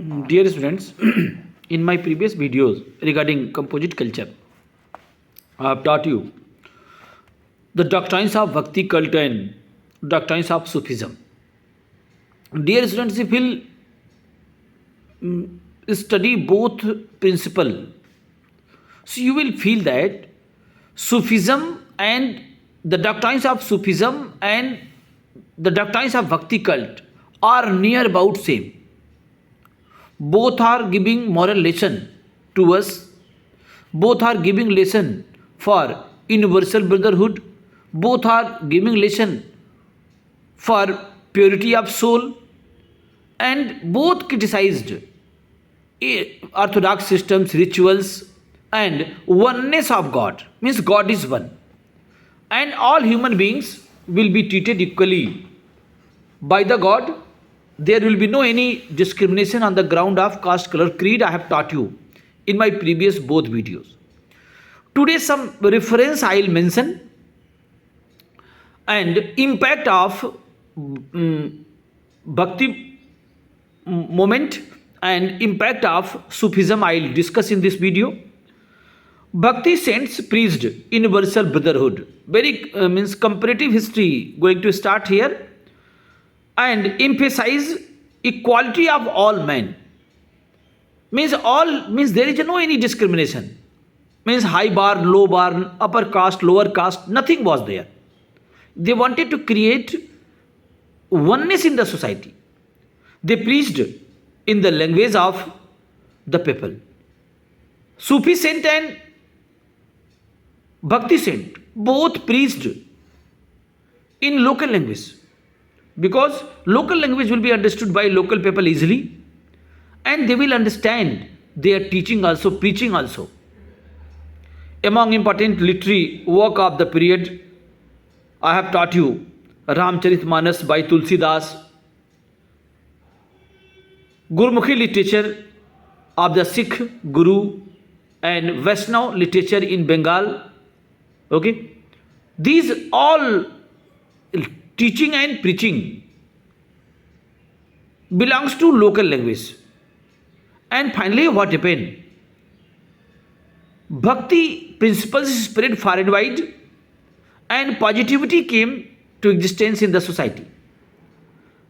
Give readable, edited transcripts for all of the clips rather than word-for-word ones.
Dear students, in my previous videos regarding composite culture, I have taught you the doctrines of Bhakti cult and doctrines of Sufism. Dear students, if you study both principle, so you will feel that Sufism and the doctrines of Sufism and the doctrines of Bhakti cult are near about same. Both are giving moral lesson to us. Both are giving lesson for universal brotherhood. Both are giving lesson for purity of soul, and both criticized orthodox systems, rituals, and oneness of God. Means God is one, and all human beings will be treated equally by the God. There will be no any discrimination on the ground of caste, color, creed. I have taught you in my previous both videos. Today some reference I will mention, and impact of Bhakti moment and impact of Sufism I will discuss in this video. Bhakti saints preached universal brotherhood. Very means comparative history going to start here, and emphasize equality of all men. Means all means there is no any discrimination. Means high bar, low bar, upper caste, lower caste, nothing was there. They wanted to create oneness in the society. They preached in the language of the people. Sufi saint and Bhakti saint both preached in local language, because local language will be understood by local people easily, and they will understand their teaching also, preaching also. Among important literary work of the period, I have taught you Ramcharitmanas by Tulsidas, Gurmukhi literature of the Sikh Guru, and Vaishnav literature in Bengal. Okay, these all teaching and preaching belongs to local language. And finally, what happened? Bhakti principles spread far and wide, and positivity came to existence in the society.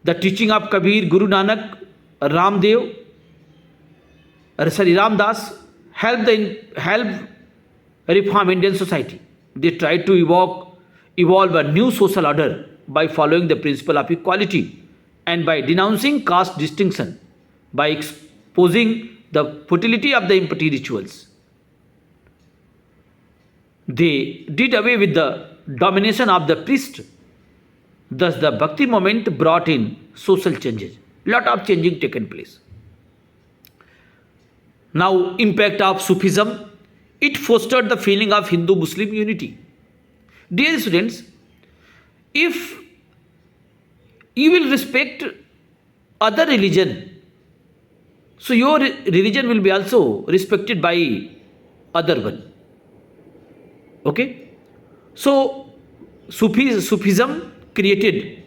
The teaching of Kabir, Guru Nanak, Ramdev, Ramdas helped reform Indian society. They tried to evolve a new social order by following the principle of equality and by denouncing caste distinction, by exposing the futility of the impurity rituals. They did away with the domination of the priest. Thus the Bhakti movement brought in social changes. Lot of changing taken place. Now, impact of Sufism. It fostered the feeling of Hindu-Muslim unity. Dear students, if you will respect other religion, so your religion will be also respected by other one. Okay? So, Sufism created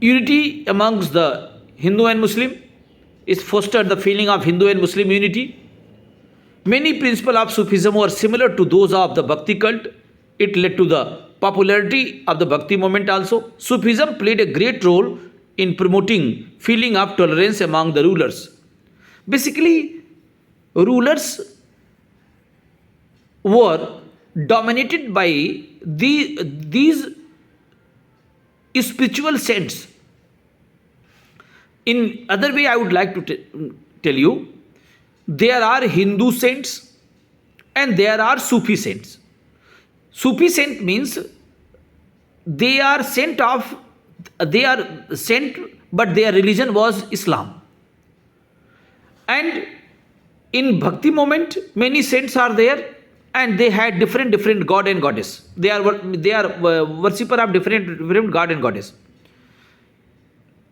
unity amongst the Hindu and Muslim. It fostered the feeling of Hindu and Muslim unity. Many principles of Sufism were similar to those of the Bhakti cult. It led to the popularity of the Bhakti movement also. Sufism played a great role in promoting feeling of tolerance among the rulers. Basically, rulers were dominated by these spiritual saints. In other way, I would like to tell you, there are Hindu saints and there are Sufi saints. Sufi saint means they are sent, but their religion was Islam. And in Bhakti movement, many saints are there, and they had different god and goddess. They are worshipper of different god and goddess.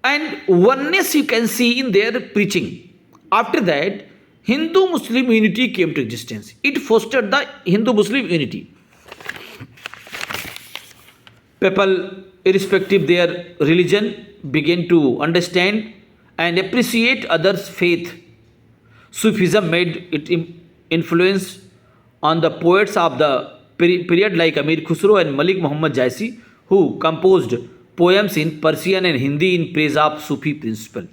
And oneness you can see in their preaching. After that, Hindu-Muslim unity came to existence. It fostered the Hindu-Muslim unity. People, irrespective of their religion, began to understand and appreciate others' faith. Sufism made its influence on the poets of the period like Amir Khusro and Malik Muhammad Jaisi, who composed poems in Persian and Hindi in praise of Sufi principles.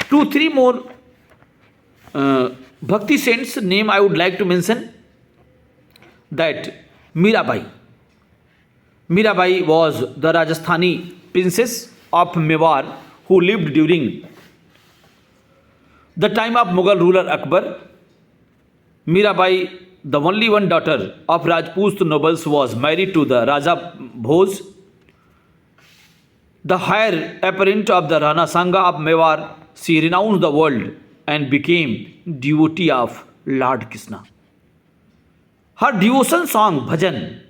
Two, three more Bhakti saints' name I would like to mention. That Mirabai. Mirabai was the Rajasthani princess of Mewar who lived during the time of Mughal ruler Akbar. Mirabai, the only one daughter of Rajput nobles, was married to the Raja Bhoj, the heir apparent of the Rana Sangha of Mewar. She renounced the world and became devotee of Lord Krishna. Her devotion song Bhajan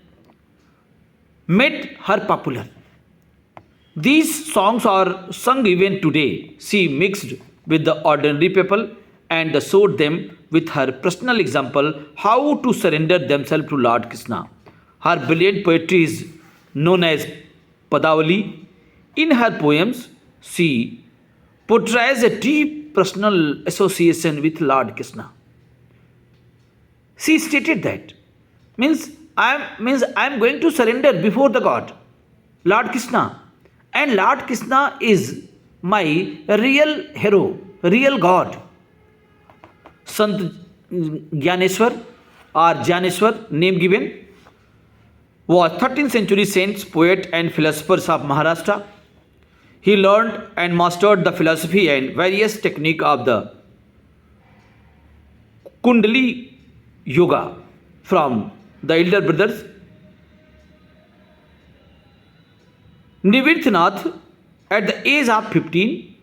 made her popular. These songs are sung even today. She mixed with the ordinary people and showed them with her personal example how to surrender themselves to Lord Krishna. Her brilliant poetry is known as Padavali. In her poems, she portrays a deep personal association with Lord Krishna. She stated that I am going to surrender before the God, Lord Krishna, and Lord Krishna is my real hero, real God. Sant Gyaneshwar or Janeshwar, name given, was 13th century saint, poet and philosophers of Maharashtra. He learned and mastered the philosophy and various techniques of the Kundali Yoga from the elder brothers. Nivrithnath, at the age of 15,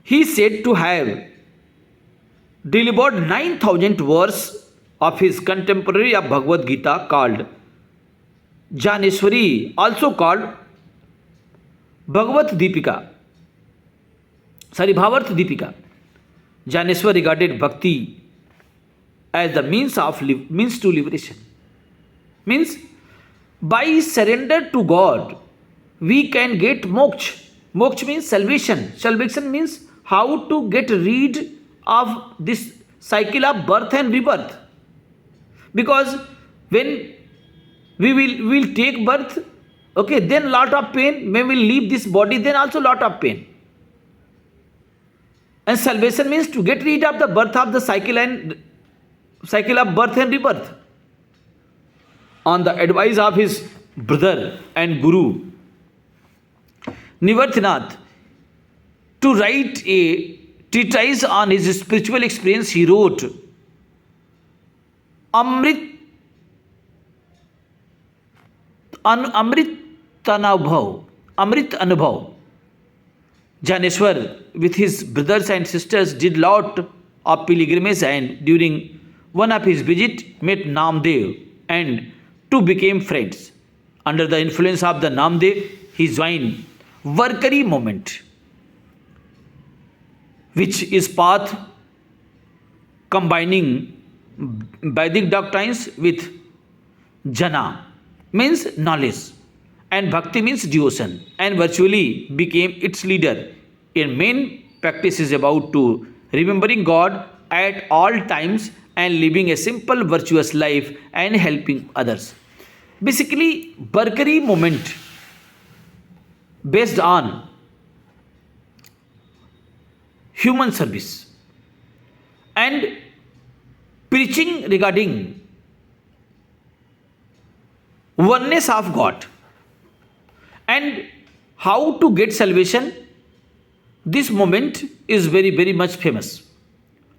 he is said to have delivered 9,000 verses of his contemporary of Bhagavad Gita called Janeshwari, also called Bhagavat Deepika. Bhavarth Deepika. Janeshwar regarded Bhakti as the means to liberation. Means by surrender to God, we can get moksha. Moksha means salvation. Salvation means how to get rid of this cycle of birth and rebirth. Because when we will take birth, okay, then lot of pain. When we leave this body, then also lot of pain. And salvation means to get rid of the birth of the cycle of birth and rebirth. On the advice of his brother and guru Nivrithnath, to write a treatise on his spiritual experience, he wrote Amrit Anubhav. Janeshwar with his brothers and sisters did lot of pilgrimage, and during one of his visits met Namdev and two became friends. Under the influence of the Namdev, he joined Varkari movement, which is path combining Vedic doctrines with Jana, means knowledge, and Bhakti means devotion, and virtually became its leader. In main practice is about to remembering God at all times and living a simple virtuous life and helping others. Basically, Varkari movement based on human service and preaching regarding oneness of God and how to get salvation. This movement is very much famous.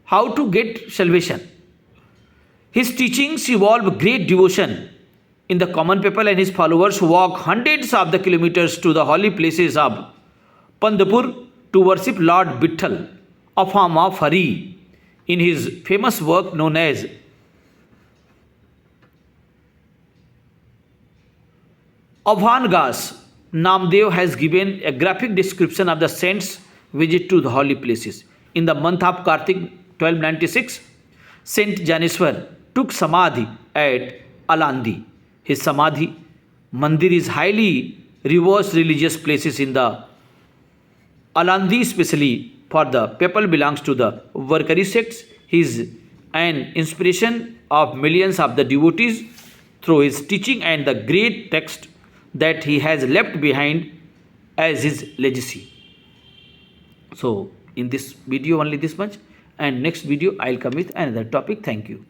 How to get salvation. His teachings involve great devotion in the common people, and his followers walk hundreds of the kilometers to the holy places of Pandapur to worship Lord Vitthal, a form of Hari. In his famous work known as Avhangas, Namdev has given a graphic description of the saints' visit to the holy places. In the month of Kartik 1296, Saint Janeshwar took Samadhi at Alandi. His Samadhi Mandir is highly revered religious places in the Alandi, especially for the people belongs to the Varkari sects. He is an inspiration of millions of the devotees through his teaching and the great text that he has left behind as his legacy. So in this video only this much, and next video I'll come with another topic. Thank you.